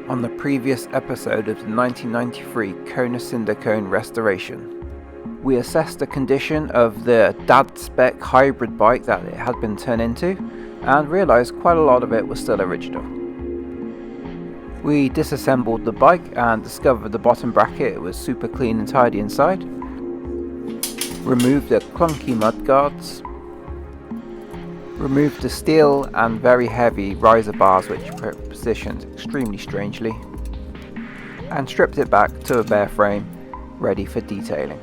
on the previous episode of the 1993 Kona Cinder Cone restoration. We assessed the condition of the dad spec hybrid bike that it had been turned into and realised quite a lot of it was still original. We disassembled the bike and discovered the bottom bracket was super clean and tidy inside, removed the clunky mudguards, removed the steel and very heavy riser bars which were positioned extremely strangely, and stripped it back to a bare frame ready for detailing.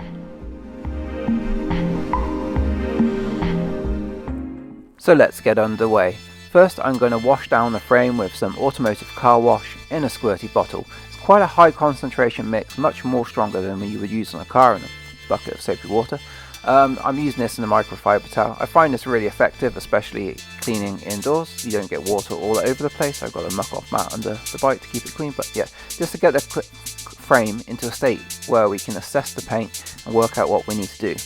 So let's get underway. First I'm going to wash down the frame with some automotive car wash in a squirty bottle. It's quite a high concentration mix, much more stronger than you would use on a car in a bucket of soapy water. I'm using this in a microfiber towel. I find this really effective, especially cleaning indoors. You don't get water all over the place. I've got a muck off mat under the bike to keep it clean, but yeah, just to get the frame into a state where we can assess the paint and work out what we need to do.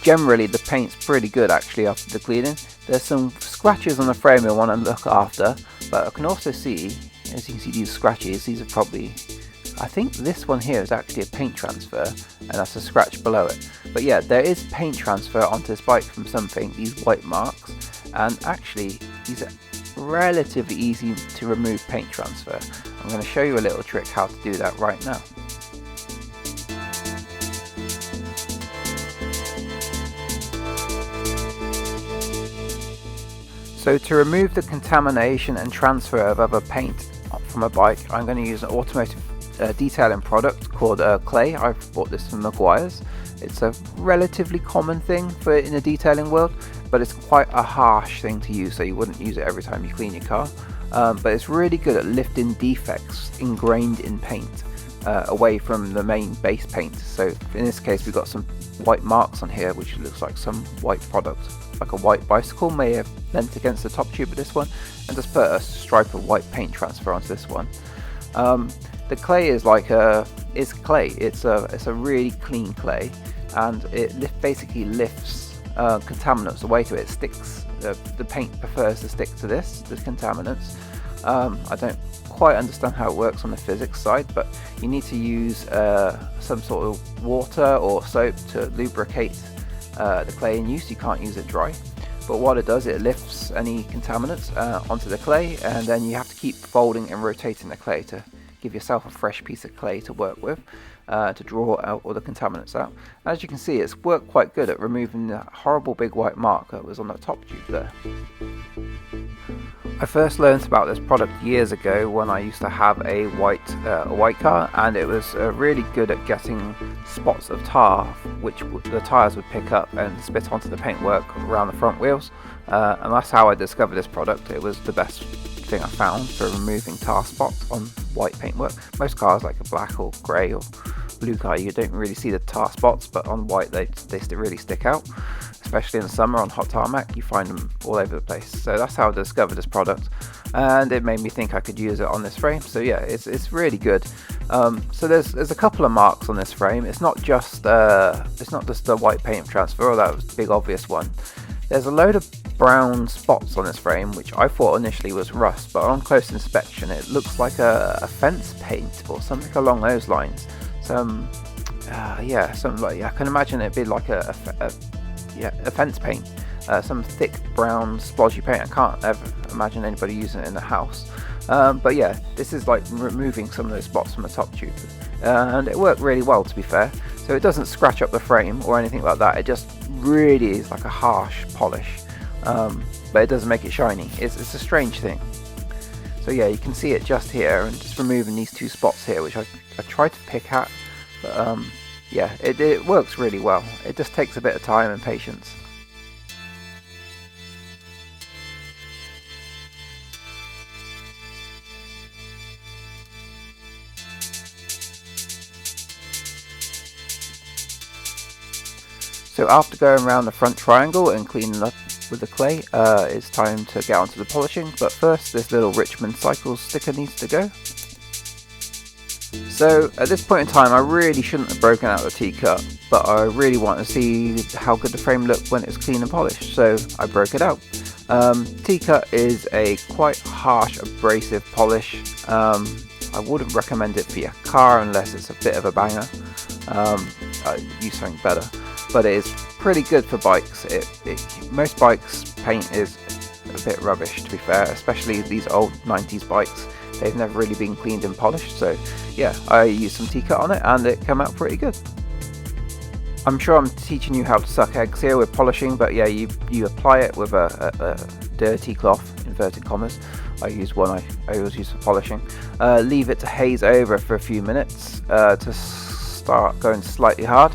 Generally the paint's pretty good actually after the cleaning. There's some scratches on the frame I want to look after, but I can also see, as you can see, these scratches, these are probably, I think this one here is actually a paint transfer and that's a scratch below it. But yeah, there is paint transfer onto this bike from something, these white marks, and actually these are relatively easy to remove paint transfer. I'm going to show you a little trick how to do that right now. So to remove the contamination and transfer of other paint from a bike, I'm going to use an automotive detailing product called clay. I've bought this from Meguiar's. It's a relatively common thing in the detailing world, but it's quite a harsh thing to use, so you wouldn't use it every time you clean your car. But it's really good at lifting defects ingrained in paint away from the main base paint. So in this case we've got some white marks on here which looks like some white product, like a white bicycle may have leant against the top tube of this one, and just put a stripe of white paint transfer onto this one. The clay is it's clay. It's a really clean clay, and it basically lifts contaminants away to it. It sticks. The paint prefers to stick to the contaminants. I don't quite understand how it works on the physics side, but you need to use some sort of water or soap to lubricate the clay in use. You can't use it dry, but what it does, it lifts any contaminants onto the clay, and then you have to keep folding and rotating the clay to give yourself a fresh piece of clay to work with, to draw out all the contaminants out. As you can see, it's worked quite good at removing the horrible big white mark that was on the top tube there. I first learned about this product years ago when I used to have a white car, and it was really good at getting spots of tar which the tyres would pick up and spit onto the paintwork around the front wheels, and that's how I discovered this product. It was the best thing I found for removing tar spots on white paintwork. Most cars, like a black or grey or blue car, you don't really see the tar spots, but on white they really stick out. Especially in the summer on hot tarmac, you find them all over the place. So that's how I discovered this product, and it made me think I could use it on this frame. So yeah, it's really good. So there's a couple of marks on this frame. It's not just the white paint transfer, or that was the big obvious one. There's a load of brown spots on this frame which I thought initially was rust, but on close inspection it looks like a fence paint or something along those lines. I can imagine it'd be like a fence paint, some thick brown splodgy paint. I can't ever imagine anybody using it in the house, but yeah, this is like removing some of those spots from the top tube, and it worked really well, to be fair. So it doesn't scratch up the frame or anything like that, it just really is like a harsh polish, but it doesn't make it shiny. It's a strange thing. So yeah, you can see it just here, and just removing these two spots here which I tried to pick at, but yeah, it works really well. It just takes a bit of time and patience. So after going around the front triangle and cleaning up with the clay, it's time to get onto the polishing, but first this little Richmond Cycles sticker needs to go. So at this point in time I really shouldn't have broken out the T-cut, but I really want to see how good the frame looked when it's clean and polished, so I broke it out. T-cut is a quite harsh abrasive polish. I wouldn't recommend it for your car unless it's a bit of a banger. Use something better, but it is pretty good for bikes. Most bikes paint is a bit rubbish, to be fair, especially these old 90s bikes. They've never really been cleaned and polished, so yeah, I used some T-Cut on it and it came out pretty good. I'm sure I'm teaching you how to suck eggs here with polishing, but yeah, you apply it with a dirty cloth, inverted commas. I use one I always use for polishing. Leave it to haze over for a few minutes to start going slightly hard.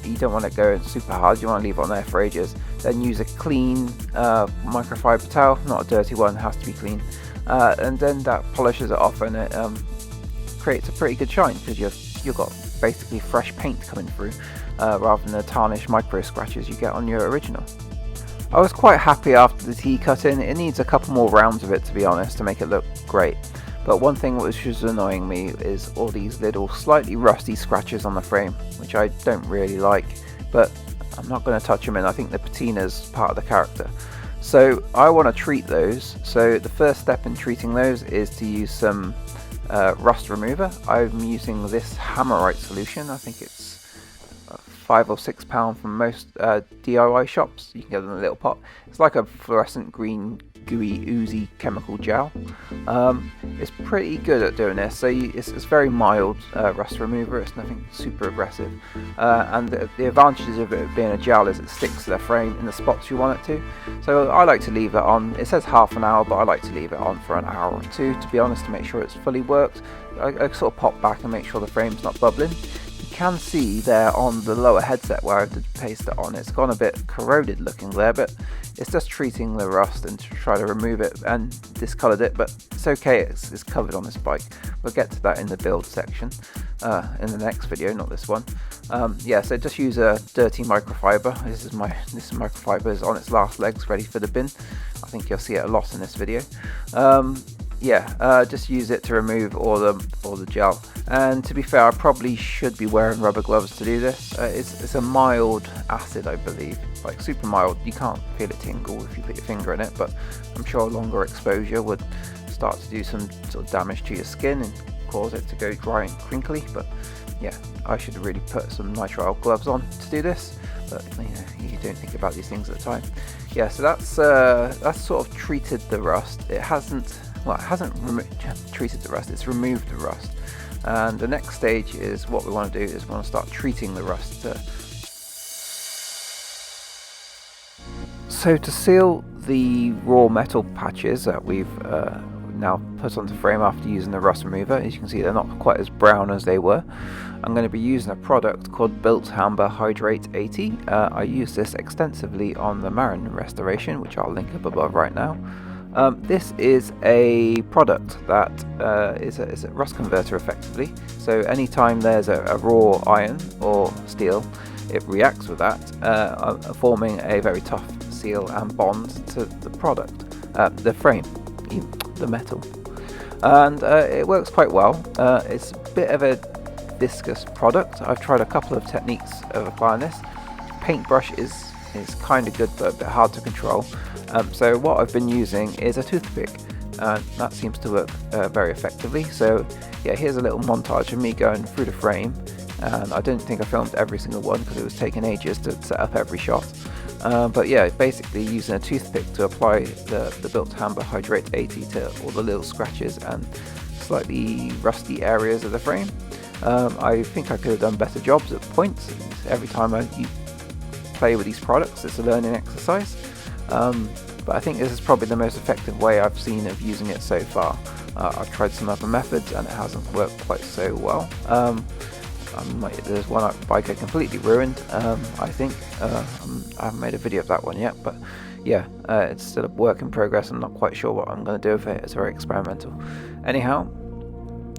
You don't want it going super hard, you want to leave it on there for ages. Then use a clean microfiber towel, not a dirty one, it has to be clean. And then that polishes it off, and it creates a pretty good shine because you've got basically fresh paint coming through rather than the tarnished micro scratches you get on your original. I was quite happy after the T-Cut in. It needs a couple more rounds of it, to be honest, to make it look great. But one thing which was annoying me is all these little slightly rusty scratches on the frame, which I don't really like, but I'm not going to touch them in. I think the patina's part of the character. So I want to treat those. So the first step in treating those is to use some rust remover. I'm using this Hammerite solution. I think it's £5 or £6 from most DIY shops. You can get it in a little pot. It's like a fluorescent green gooey oozy chemical gel. It's pretty good at doing this. So it's very mild rust remover. It's nothing super aggressive, and the advantages of it being a gel is it sticks to the frame in the spots you want it to. So I like to leave it on. It says half an hour, but I like to leave it on for an hour or two, to be honest, to make sure it's fully worked. I sort of pop back and make sure the frame's not bubbling. You can see there on the lower headset where I did paste it on, it's gone a bit corroded looking there, but it's just treating the rust and to try to remove it, and discoloured it, but it's okay, it's covered on this bike. We'll get to that in the build section in the next video, not this one. Yeah, so just use a dirty microfiber. This microfiber is on its last legs, ready for the bin. I think you'll see it a lot in this video. Just use it to remove all the gel. And to be fair, I probably should be wearing rubber gloves to do this. It's a mild acid, I believe, like super mild. You can't feel it tingle if you put your finger in it, but I'm sure longer exposure would start to do some sort of damage to your skin and cause it to go dry and crinkly. But yeah, I should really put some nitrile gloves on to do this, but you don't think about these things at the time. Yeah, so that's sort of treated the rust. It hasn't treated the rust, it's removed the rust. And the next stage is what we want to do is we want to start treating the rust. So to seal the raw metal patches that we've now put onto the frame after using the rust remover, as you can see they're not quite as brown as they were. I'm going to be using a product called Built Amber Hydrate 80. I use this extensively on the Marin restoration, which I'll link up above right now. This is a product that is a rust converter effectively, so anytime there's a raw iron or steel, it reacts with that, forming a very tough seal and bond to the product, the frame, the metal, and it works quite well. It's a bit of a viscous product. I've tried a couple of techniques of applying this. Paintbrush is kind of good but a bit hard to control. So what I've been using is a toothpick, and that seems to work very effectively. So yeah, here's a little montage of me going through the frame, and I don't think I filmed every single one because it was taking ages to set up every shot. But yeah, basically using a toothpick to apply the Built Amber Hydrate 80 to all the little scratches and slightly rusty areas of the frame. I think I could have done better jobs at points. Every time you play with these products, it's a learning exercise. But I think this is probably the most effective way I've seen of using it so far. I've tried some other methods and it hasn't worked quite so well. There's one bike I completely ruined, I think. I haven't made a video of that one yet, but yeah, it's still a work in progress. I'm not quite sure what I'm going to do with it. It's very experimental. Anyhow,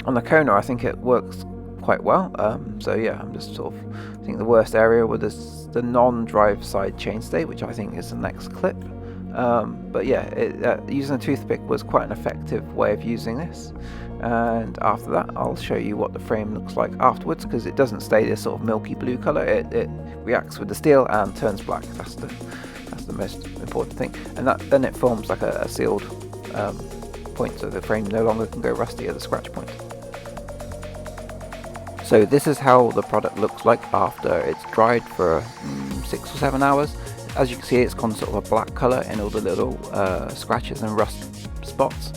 on the Kona I think it works quite well. So yeah, I'm just sort of, I think the worst area was the non-drive side chainstay, which I think is the next clip. But yeah, using a toothpick was quite an effective way of using this. And after that, I'll show you what the frame looks like afterwards, because it doesn't stay this sort of milky blue color. It reacts with the steel and turns black. That's the most important thing. And then it forms like a sealed point, so the frame no longer can go rusty at the scratch point. So this is how the product looks like after it's dried for 6 or 7 hours. As you can see, it's gone sort of a black colour in all the little scratches and rust spots.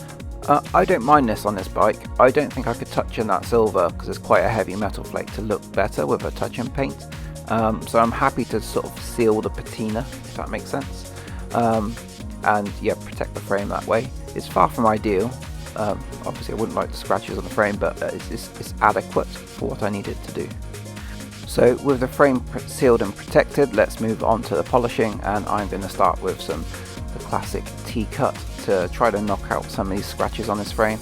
I don't mind this on this bike. I don't think I could touch in that silver because it's quite a heavy metal flake to look better with a touch-in paint. So I'm happy to sort of seal the patina, if that makes sense. And yeah, protect the frame that way. It's far from ideal. Obviously I wouldn't like the scratches on the frame, but it's adequate for what I needed to do. So with the frame sealed and protected, let's move on to the polishing, and I'm going to start with the classic T-cut to try to knock out some of these scratches on this frame.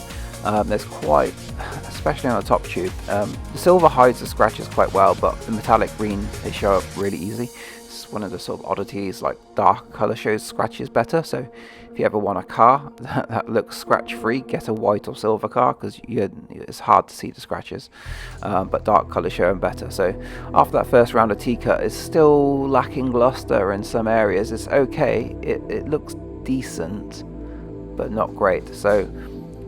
There's quite, especially on the top tube, the silver hides the scratches quite well, but the metallic green, they show up really easy. It's one of the sort of oddities, like dark color shows scratches better, so if you ever want a car that looks scratch free, get a white or silver car, because it's hard to see the scratches, but dark colors show them better. So after that first round of T-cut, it's still lacking luster in some areas. It's okay, it looks decent, but not great. So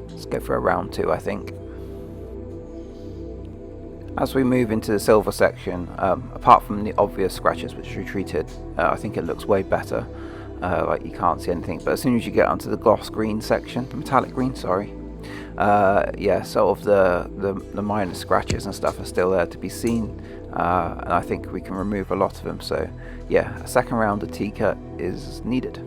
let's go for a round 2, I think. As we move into the silver section, apart from the obvious scratches which retreated, I think it looks way better. Like you can't see anything, but as soon as you get onto the gloss green section, the metallic green, sorry, yeah, sort of the minor scratches and stuff are still there to be seen, and I think we can remove a lot of them. So yeah, a second round of T-cut is needed.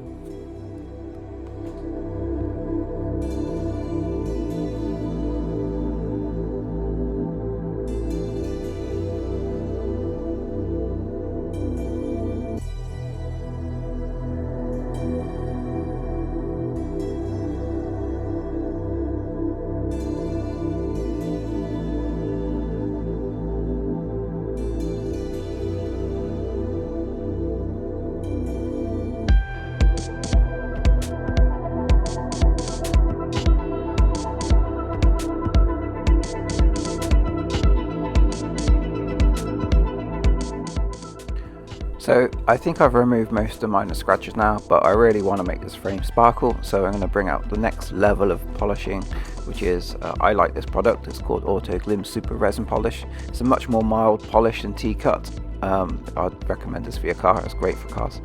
So I think I've removed most of the minor scratches now, but I really want to make this frame sparkle, so I'm going to bring out the next level of polishing, which is, I like this product, it's called Auto Glim Super Resin Polish. It's a much more mild polish than T-cut. I'd recommend this for your car, it's great for cars.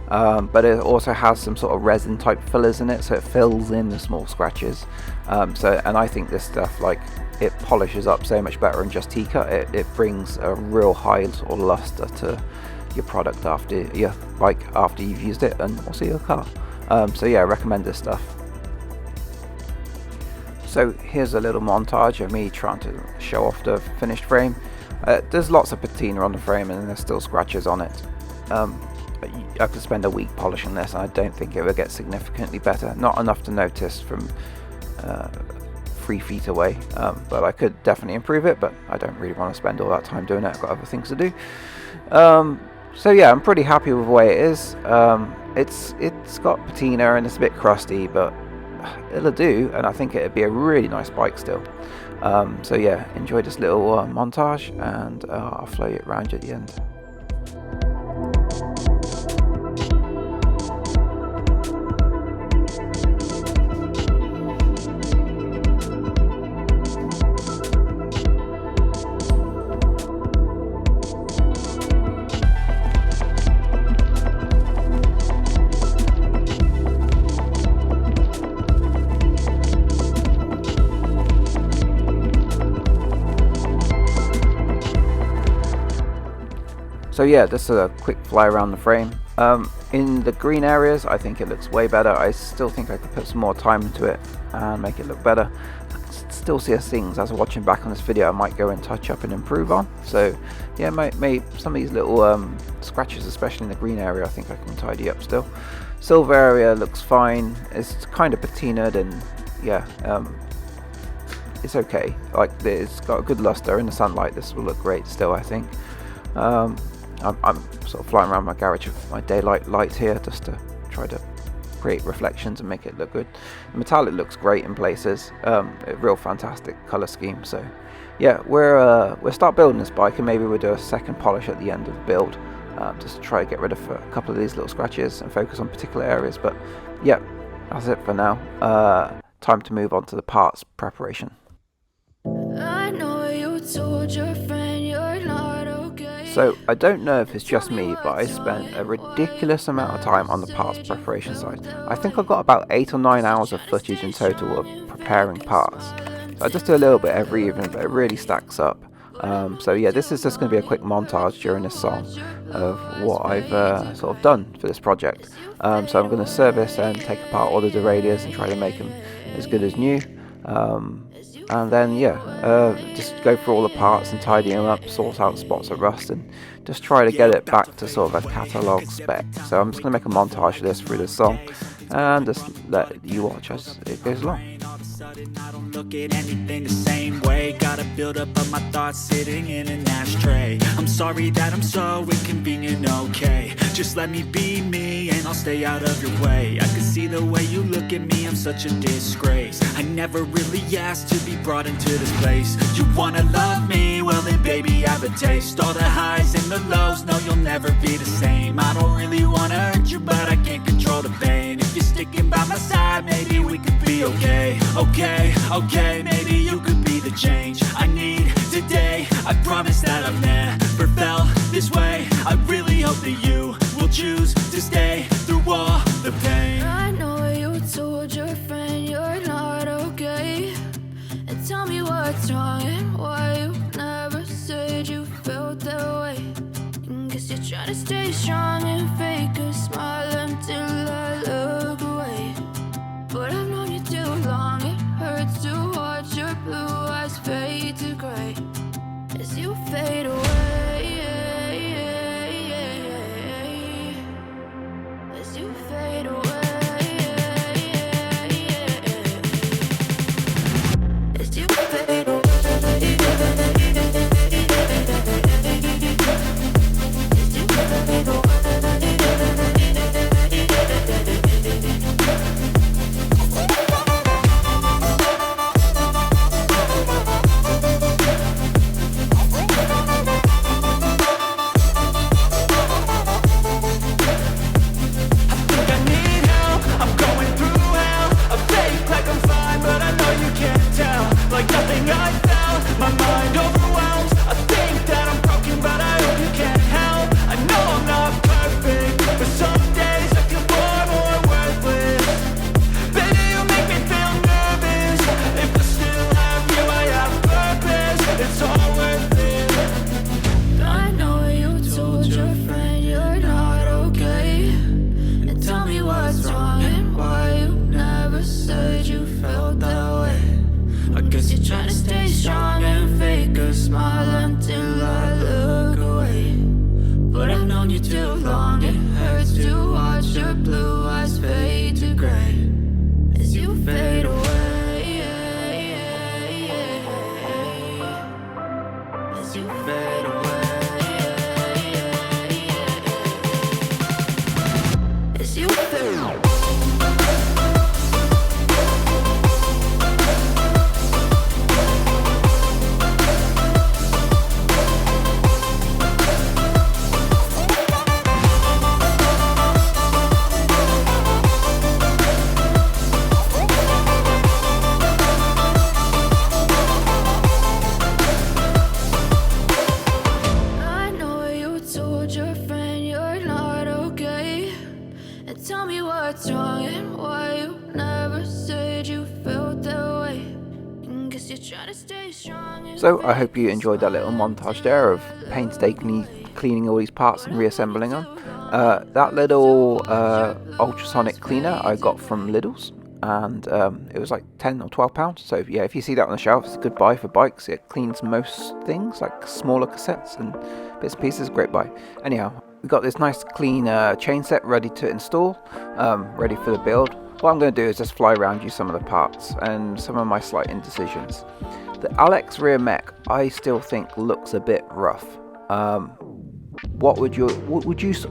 But it also has some sort of resin type fillers in it, so it fills in the small scratches. And I think this stuff, like, it polishes up so much better than just T-cut. It brings a real high sort of luster to your product after your bike, after you've used it, and also your car. So yeah, I recommend this stuff. So here's a little montage of me trying to show off the finished frame. There's lots of patina on the frame and there's still scratches on it. I could spend a week polishing this and I don't think it would get significantly better. Not enough to notice from 3 feet away, but I could definitely improve it, but I don't really want to spend all that time doing it. I've got other things to do. So yeah, I'm pretty happy with the way it is. It's got patina and it's a bit crusty, but it'll do, and I think it'd be a really nice bike still. So yeah, enjoy this little montage, and I'll flow it around you at the end. So yeah, just a quick fly around the frame. In the green areas, I think it looks way better. I still think I could put some more time into it and make it look better. I can still see things as I'm watching back on this video I might go and touch up and improve on. So yeah, some of these little scratches, especially in the green area, I think I can tidy up still. Silver area looks fine. It's kind of patinaed, and yeah, it's okay. Like, it's got a good luster in the sunlight. This will look great still, I think. I'm sort of flying around my garage with my daylight light here just to try to create reflections and make it look good. The metallic looks great in places. A real fantastic color scheme. So yeah, we'll start building this bike, and maybe we'll do a second polish at the end of the build, just to try to get rid of a couple of these little scratches and focus on particular areas. But yeah, that's it for now. time to move on to the parts preparation. I know you told your friend you're not okay. So I don't know if it's just me, but I spent a ridiculous amount of time on the parts preparation side. I think I got about 8 or 9 hours of footage in total of preparing parts. So I just do a little bit every evening, but it really stacks up. So yeah, this is just going to be a quick montage during this song of what I've sort of done for this project. So I'm going to service and take apart all the derailleurs and try to make them as good as new. And then just go through all the parts and tidy them up, sort out spots of rust, and just try to get it back to sort of a catalogue spec. So I'm just going to make a montage of this through the song and just let you watch as it goes along. I don't look at anything the same way. Gotta build up of my thoughts sitting in an ashtray. I'm sorry that I'm so inconvenient, okay. Just let me be me and I'll stay out of your way. I can see the way you look at me, I'm such a disgrace. I never really asked to be brought into this place. You wanna love me? Well then baby have a taste. All the highs and the lows, no you'll never be the same. I don't really wanna hurt you but I can't control the pain. If you're sticking by my side maybe we could be okay. Okay, maybe you could be the change I need today. I promise that I've never felt this way. I really hope that you will choose to stay through all the pain. I know you told your friend you're not okay. And tell me what's wrong and why you never said you felt that way. And guess you're trying to stay strong and fake a smile until I look away. But I've known you too long, it hurts to watch your blue eyes fade to gray as you fade away, as you fade away, as you fade away. So I hope you enjoyed that little montage there of painstakingly cleaning all these parts and reassembling them. That little ultrasonic cleaner I got from Lidl's, and it was like £10 or £12. So yeah, if you see that on the shelf, it's a good buy for bikes. It cleans most things like smaller cassettes and bits and pieces. Great buy. Anyhow, we got this nice clean chain set ready to install, ready for the build. What I'm going to do is just fly around you some of the parts and some of my slight indecisions. The Alex rear mech I still think looks a bit rough. What would you?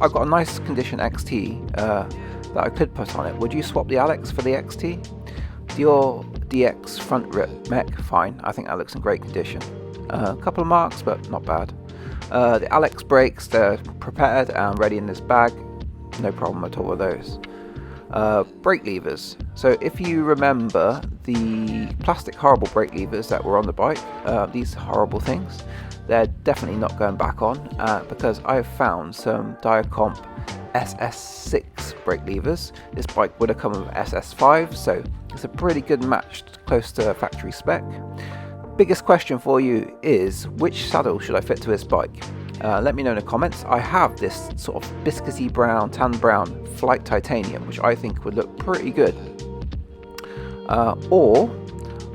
I've got a nice condition XT that I could put on it. Would you swap the Alex for the XT? Your DX front rear mech, fine. I think that looks in great condition. A couple of marks, but not bad. The Alex brakes, they're prepared and ready in this bag. No problem at all with those. brake levers. So if you remember the plastic horrible brake levers that were on the bike, these horrible things, they're definitely not going back on, because I've found some Diacomp SS6 brake levers. This bike would have come with SS5, so it's a pretty good match, close to factory spec. Biggest question for you is, which saddle should I fit to this bike? Let me know in the comments. I have this sort of biscuity brown, tan brown Flight Titanium, which I think would look pretty good. Or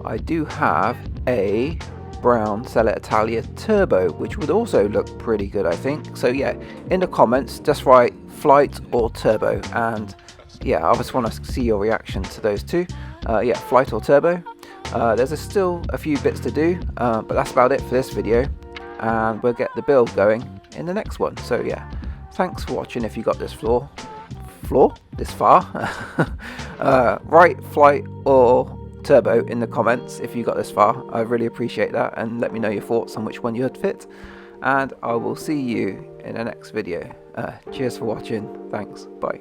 I do have a brown Selle Italia Turbo, which would also look pretty good, I think. So yeah, in the comments, just write Flight or Turbo, and yeah, I just want to see your reaction to those two. Yeah, Flight or Turbo. There's still a few bits to do, but that's about it for this video, and we'll get the build going in the next one. So yeah, thanks for watching. If you got this this far, write Flight or Turbo in the comments if you got this far. I really appreciate that, and let me know your thoughts on which one you would fit, and I will see you in the next video. Cheers for watching. Thanks. Bye.